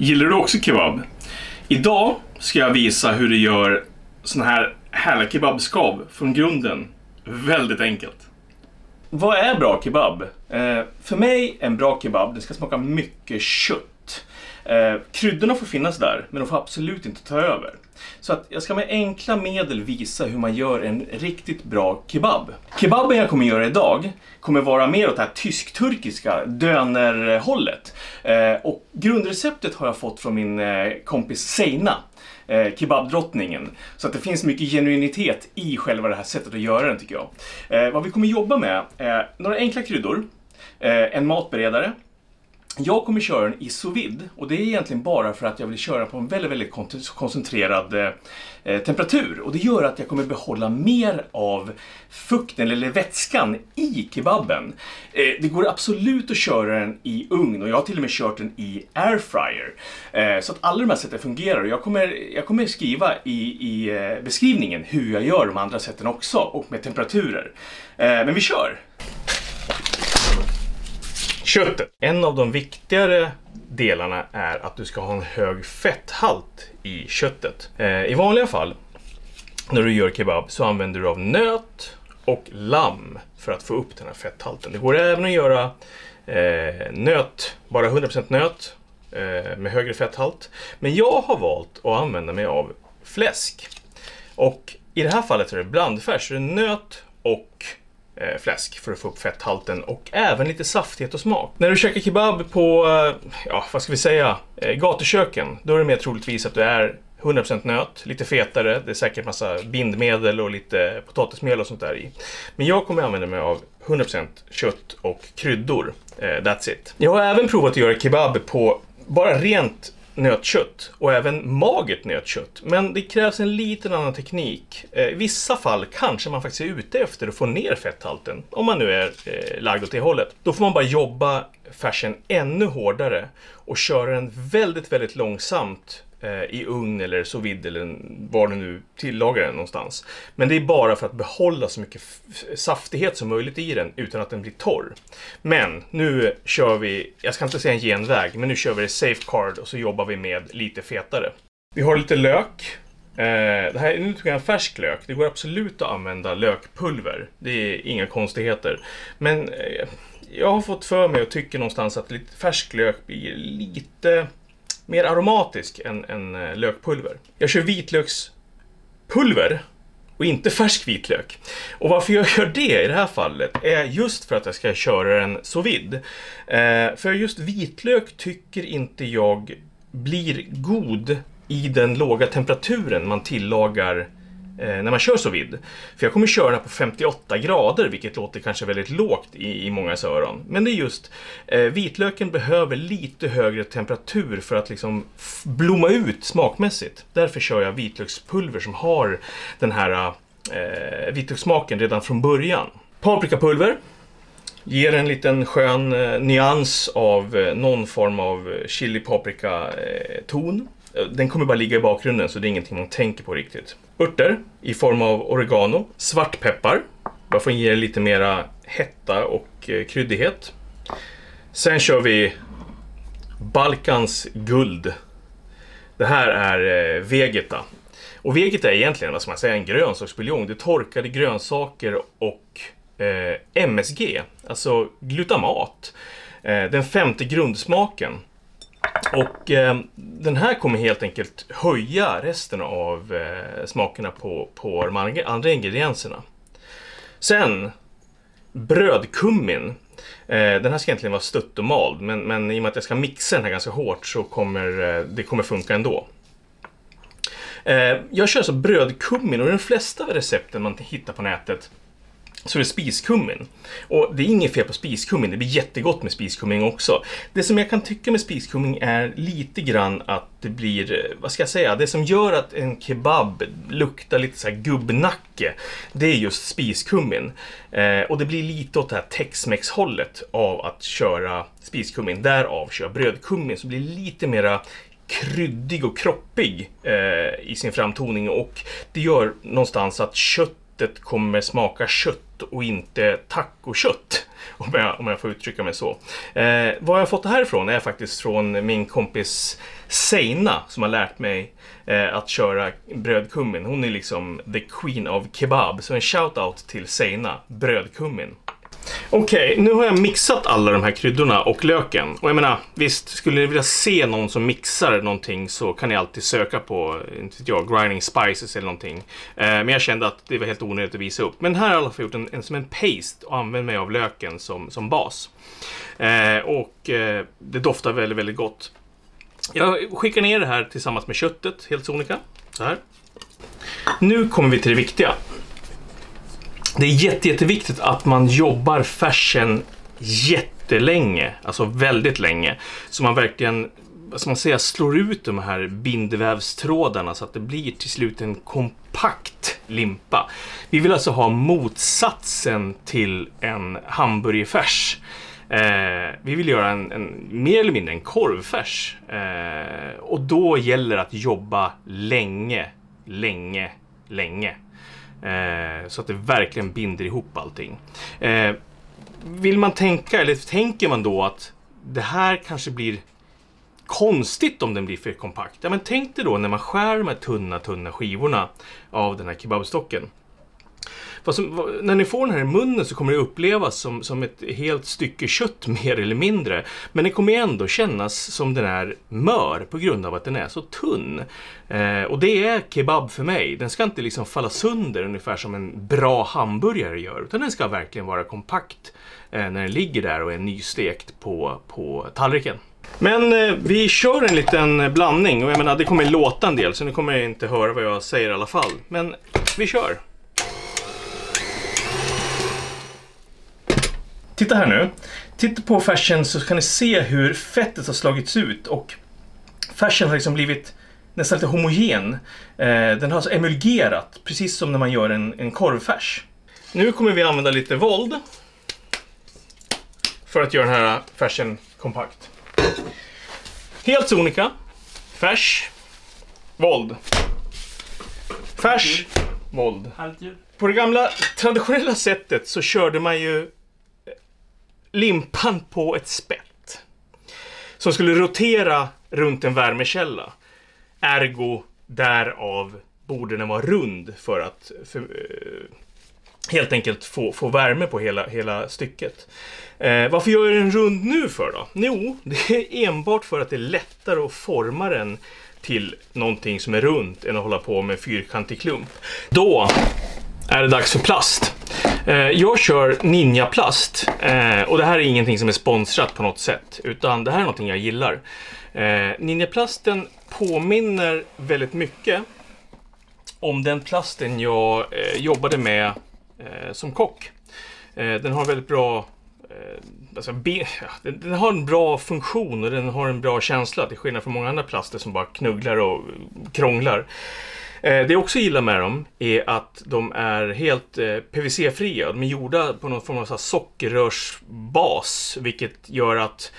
Gillar du också kebab? Idag ska jag visa hur du gör sån här härliga kebabskav från grunden. Väldigt enkelt. Vad är bra kebab? För mig en bra kebab, det ska smaka mycket kött. Kryddorna får finnas där, men de får absolut inte ta över. Så att jag ska med enkla medel visa hur man gör en riktigt bra kebab. Kebaben jag kommer göra idag kommer vara mer åt det här tysk-turkiska dönerhållet. Och grundreceptet har jag fått från min kompis Seina, kebabdrottningen. Så att det finns mycket genuinitet i själva det här sättet att göra den, tycker jag. Vad vi kommer jobba med är några enkla kryddor, en matberedare. Jag kommer köra den i sous vide, och det är egentligen bara för att jag vill köra på en väldigt koncentrerad temperatur. Och det gör att jag kommer behålla mer av fukten eller vätskan i kebaben. Det går absolut att köra den i ugn, och jag har till och med kört den i airfryer. Så att alla de här sätten fungerar, och jag kommer skriva i beskrivningen hur jag gör de andra sätten också, och med temperaturer. Men vi kör! Köttet. En av de viktigare delarna är att du ska ha en hög fetthalt i köttet. I vanliga fall när du gör kebab så använder du av nöt och lamm för att få upp den här fetthalten. Det går även att göra nöt, bara 100% nöt med högre fetthalt. Men jag har valt att använda mig av fläsk. Och i det här fallet är det blandfärs, så det är nöt och fläsk för att få upp fetthalten och även lite saftighet och smak. När du käkar kebab på, vad ska vi säga, gatuköken, då är det mer troligtvis att du är 100% nöt, lite fetare, det är säkert massa bindmedel och lite potatismjöl och sånt där i. Men jag kommer använda mig av 100% kött och kryddor, that's it. Jag har även provat att göra kebab på bara rent nötkött och även magert nötkött, men det krävs en liten annan teknik. I vissa fall kanske man faktiskt är ute efter att få ner fetthalten, om man nu är lagd åt det hållet. Då får man bara jobba färsen ännu hårdare och köra den väldigt långsamt i ugn eller sous vide eller var du nu tillagar den någonstans. Men det är bara för att behålla så mycket saftighet som möjligt i den utan att den blir torr. Men nu kör vi, jag ska inte säga en genväg, men nu kör vi det safeguard och så jobbar vi med lite fetare. Vi har lite lök. Det här, nu tog jag en färsk lök. Det går absolut att använda lökpulver. Det är inga konstigheter. Men jag har fått för mig och tycker någonstans att lite färsk lök blir lite mer aromatisk än lökpulver. Jag kör vitlökspulver och inte färsk vitlök. Och varför jag gör det i det här fallet är just för att jag ska köra en sous vide. För just vitlök tycker inte jag blir god i den låga temperaturen man tillagar när man kör sous vide. För jag kommer köra på 58 grader, vilket låter kanske väldigt lågt i mångas öron. Men det är just, vitlöken behöver lite högre temperatur för att liksom blomma ut smakmässigt. Därför kör jag vitlökspulver som har den här vitlökssmaken redan från början. Paprikapulver ger en liten skön nyans av någon form av chili-paprika-ton. Den kommer bara ligga i bakgrunden, så det är ingenting man tänker på riktigt. Örter i form av oregano, svartpeppar, bara för att ge lite mera hetta och kryddighet. Sen kör vi Balkans guld. Det här är Vegeta. Och Vegeta är egentligen, vad ska man säga, en grönsaksbuljong. Det är torkade grönsaker och MSG, alltså glutamat. Den femte grundsmaken. Och den här kommer helt enkelt höja resten av smakerna på de andra ingredienserna. Sen brödkummin. Den här ska egentligen vara stött och mald, men i och med att jag ska mixa den här ganska hårt så kommer det funka ändå. Jag kör så brödkummin, och de flesta recepten man hittar på nätet så är det spiskummin. Och det är inget fel på spiskummin, det blir jättegott med spiskummin också. Det som jag kan tycka med spiskummin är lite grann att det blir, vad ska jag säga, det som gör att en kebab luktar lite så här gubbnacke, det är just spiskummin. Och det blir lite åt det här Tex-Mex-hållet av att köra spiskummin. Därav kör brödkummin, så blir lite mera kryddig och kroppig i sin framtoning, och det gör någonstans att köttet köttet kommer smaka kött och inte tacokött. Om jag får uttrycka mig så. Vad jag har fått det här ifrån är faktiskt från min kompis Seina som har lärt mig att köra brödkummin. Hon är liksom the queen of kebab. Så en shoutout till Seina, brödkummin. Okej, nu har jag mixat alla de här kryddorna och löken. Och jag menar, visst, skulle ni vilja se någon som mixar någonting så kan ni alltid söka på, inte vet jag, grinding spices eller någonting. Men jag kände att det var helt onödigt att visa upp. Men här har jag i alla fall gjort som en paste och använt mig av löken som bas. Det doftar väldigt, väldigt gott. Jag skickar ner det här tillsammans med köttet, helt sonika. Så här. Nu kommer vi till det viktiga. Det är jätteviktigt att man jobbar färsen jättelänge, alltså väldigt länge, så man verkligen, vad ska man säga, slår ut de här bindvävstrådarna så att det blir till slut en kompakt limpa. Vi vill alltså ha motsatsen till en hamburgerfärs. Vi vill göra en mer eller mindre en korvfärs. Och då gäller det att jobba länge. Så att det verkligen binder ihop allting. Vill man tänka, eller tänker man då att det här kanske blir konstigt om den blir för kompakt? Ja, men tänk dig då när man skär de här tunna skivorna av den här kebabstocken. När ni får den här i munnen så kommer det upplevas som ett helt stycke kött mer eller mindre. Men det kommer ändå kännas som den är mör på grund av att den är så tunn. Och det är kebab för mig. Den ska inte liksom falla sönder ungefär som en bra hamburgare gör. Utan den ska verkligen vara kompakt när den ligger där och är nystekt på tallriken. Men vi kör en liten blandning och jag menar det kommer låta en del så nu kommer jag inte höra vad jag säger i alla fall. Men vi kör! Titta här nu. Titta på färsen så kan ni se hur fettet har slagits ut och färsen har liksom blivit nästan lite homogen. Den har alltså emulgerat, precis som när man gör en korvfärs. Nu kommer vi använda lite våld för att göra den här färsen kompakt. Helt sonika. Färs, våld. Färs, våld. På det gamla traditionella sättet så körde man ju limpan på ett spett som skulle rotera runt en värmekälla. Ergo därav borde den vara rund för att helt enkelt få värme på hela stycket. Varför gör jag den rund nu för då? Jo, det är enbart för att det är lättare att forma den till någonting som är runt än att hålla på med fyrkantig klump. Då är det dags för plast. Jag kör Ninja-plast och det här är ingenting som är sponsrat på något sätt utan det här är någonting jag gillar. Ninja-plasten påminner väldigt mycket om den plasten jag jobbade med som kock. Den har väldigt bra den har en bra funktion och den har en bra känsla till skillnad från många andra plaster som bara knugglar och krånglar. Det jag också gillar med dem är att de är helt PVC-fria. De är gjorda på någon form av sockerrörsbas, vilket gör att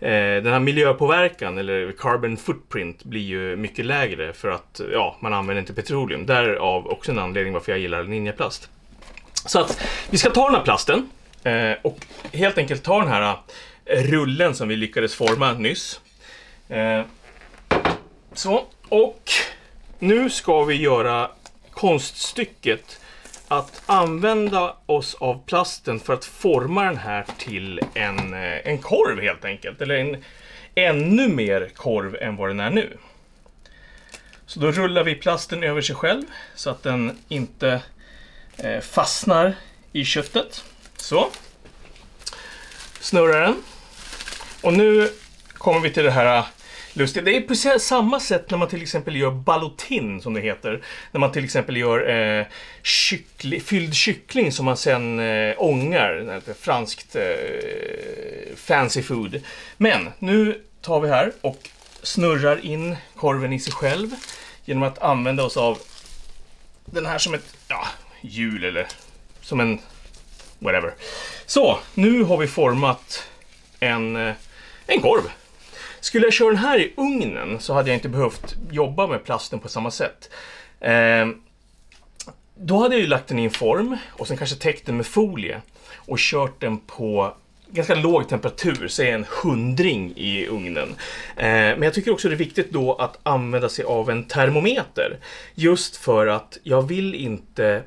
den här miljöpåverkan eller carbon footprint blir ju mycket lägre för att man använder inte petroleum. Därav också en anledning varför jag gillar Ninja-plast. Så att vi ska ta den här plasten och helt enkelt ta den här rullen som vi lyckades forma nyss. Så, och nu ska vi göra konststycket att använda oss av plasten för att forma den här till en korv helt enkelt. Eller en ännu mer korv än vad den är nu. Så då rullar vi plasten över sig själv så att den inte fastnar i köttet. Så. Snurrar den. Och nu kommer vi till det här lustiga. Det är på samma sätt när man till exempel gör ballotin som det heter. När man till exempel gör fylld kyckling som man sen ångar. Franskt fancy food. Men nu tar vi här och snurrar in korven i sig själv. Genom att använda oss av den här som ett hjul eller som en whatever. Så, nu har vi format en korv. Skulle jag köra den här i ugnen så hade jag inte behövt jobba med plasten på samma sätt. Då hade jag ju lagt den i en form och sen kanske täckt den med folie och kört den på ganska låg temperatur, säg en 100 i ugnen. Men jag tycker också det är viktigt då att använda sig av en termometer. Just för att jag vill inte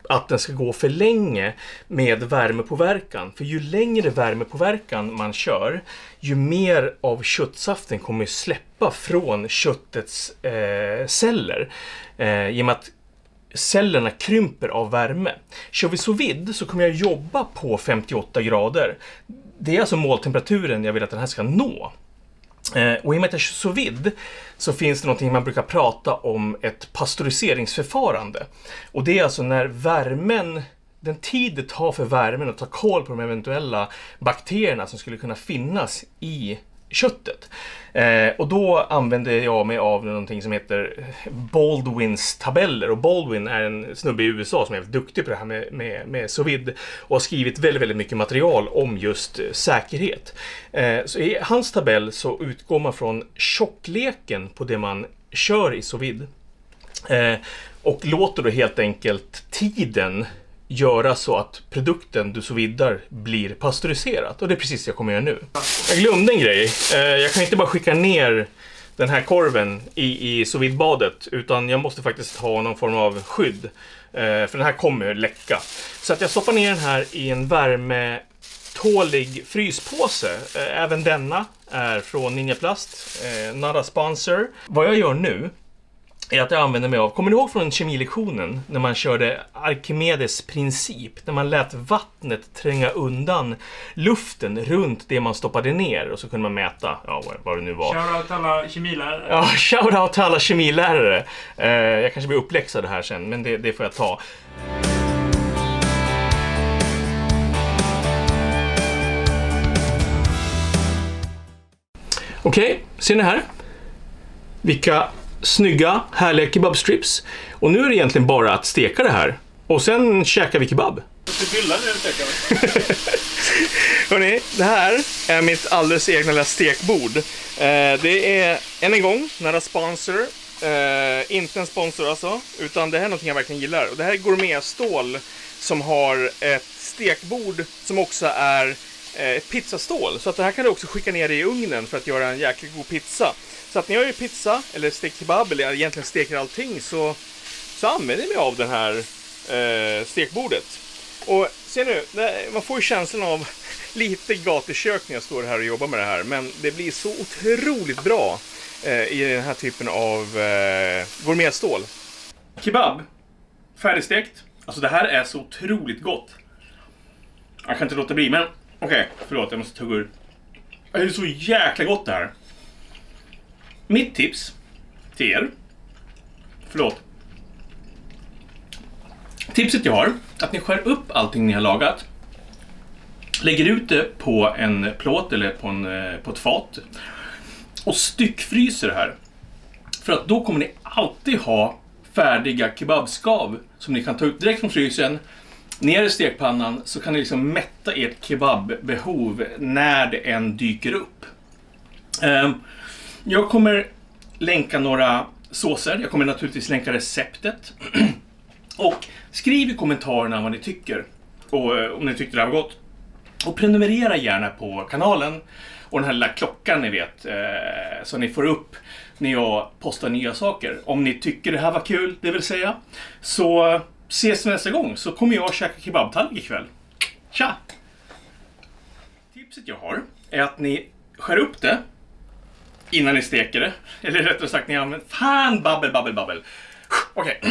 att den ska gå för länge med värmepåverkan. För ju längre värmepåverkan man kör, ju mer av köttsaften kommer släppa från köttets celler. I och med att cellerna krymper av värme. Kör vi sous vide så kommer jag jobba på 58 grader. Det är alltså måltemperaturen jag vill att den här ska nå. Och i och med att jag kör sous vide så finns det någonting man brukar prata om, ett pasteuriseringsförfarande. Och det är alltså när värmen, den tid det tar för värmen att ta koll på de eventuella bakterierna som skulle kunna finnas i köttet. Och då använder jag mig av någonting som heter Baldwins tabeller. Och Baldwin är en snubbe i USA som är duktig på det här med sous vide och har skrivit väldigt, väldigt mycket material om just säkerhet. Så i hans tabell så utgår man från tjockleken på det man kör i sous vide. Och låter då helt enkelt tiden göra så att produkten du sous vidar blir pasteuriserat. Och det är precis det jag kommer göra nu. Jag glömde en grej. Jag kan inte bara skicka ner den här korven i sous vide-badet, utan jag måste faktiskt ha någon form av skydd. För den här kommer läcka. Så att jag stoppar ner den här i en värmetålig fryspåse. Även denna är från Ninja Plast. Not a sponsor. Vad jag gör nu är att jag använder mig av, kommer du ihåg från kemilektionen när man körde Archimedes princip, när man lät vattnet tränga undan luften runt det man stoppade ner och så kunde man mäta, ja, vad det nu var. Shoutout till alla kemilärare. Ja, shoutout till alla kemilärare. Jag kanske blir uppläxad här sen, men det får jag ta. Okej, ser ni här? Vilka snygga, härliga kebabstrips. Och nu är det egentligen bara att steka det här. Och sen käkar vi kebab. Hörrni, det här är mitt alldeles egna lilla stekbord. Det är, än en gång, nära sponsor. Inte en sponsor alltså, utan det här är någonting jag verkligen gillar. Och det här är gourmetstål som har ett stekbord som också är pizzastål. Så att det här kan du också skicka ner i ugnen för att göra en jäkligt god pizza. Så att när jag gör pizza eller steker kebab eller egentligen steker allting så använder jag mig av den här stekbordet. Och se nu, man får ju känslan av lite gatukök när jag står här och jobbar med det här. Men det blir så otroligt bra i den här typen av gourmetstål. Kebab, färdigstekt. Alltså det här är så otroligt gott. Jag kan inte låta bli, men okej, förlåt, jag måste tugga ur. Det är så jäkla gott det här. Mitt tips till er, tipset jag har, att ni skär upp allting ni har lagat, lägger ut det på en plåt eller på ett fat och styckfryser det här. För att då kommer ni alltid ha färdiga kebabskav som ni kan ta ut direkt från frysen, ner i stekpannan, så kan ni liksom mätta ert kebabbehov när det än dyker upp. Jag kommer länka några såser. Jag kommer naturligtvis länka receptet. Och skriv i kommentarerna vad ni tycker. Och om ni tyckte det här var gott. Och prenumerera gärna på kanalen. Och den här lilla klockan ni vet. Så ni får upp när jag postar nya saker. Om ni tycker det här var kul, det vill säga. Så ses vi nästa gång. Så kommer jag att käka kebabtallrik ikväll. Tja! Tipset jag har är att ni skär upp det innan ni steker det. Eller rättare sagt, ni använder... Fan, babbel. Okej.